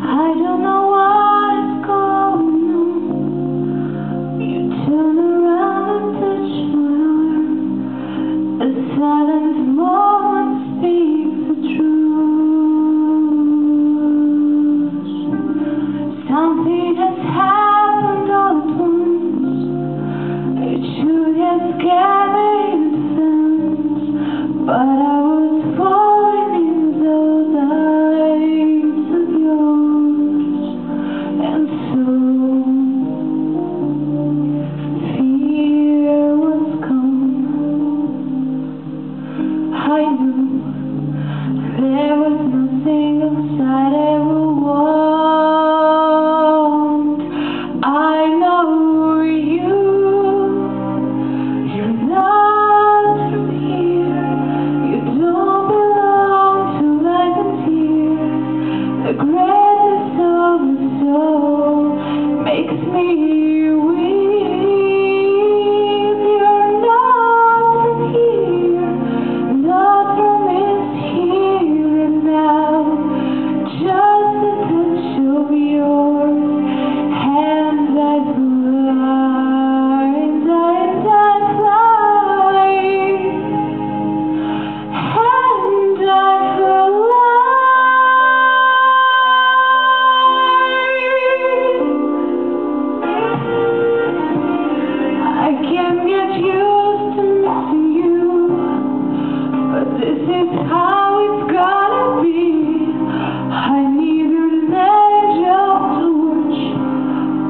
I don't know what's going on. You turn around and touch my arm. A silent moment speaks the truth. Something has happened all at once. It should have scared me in advance, but I was falling in those eyes of yours, and so fear was gone. I knew there was nothing outside I would want. I know you're not from here. You don't belong to life and fear. The greatness of the soul makes me weep. You're not from here, not from this here and now. Just a touch of your hand I blind, I fly, and I fly. I can't get used to missing you, but this is how it's gotta be. I need an angel to watch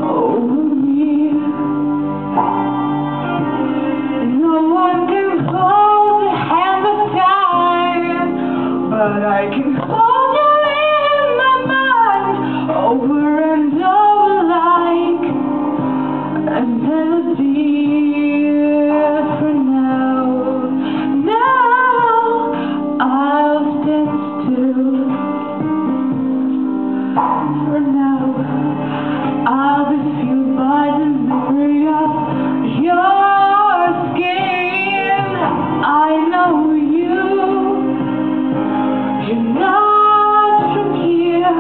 over me. No one can hold the hand of time, but I can hold you in my mind, over and over like a melody. For now, I'll stand still. For now, I'll be fueled by the memory of your skin. I know you're not from here.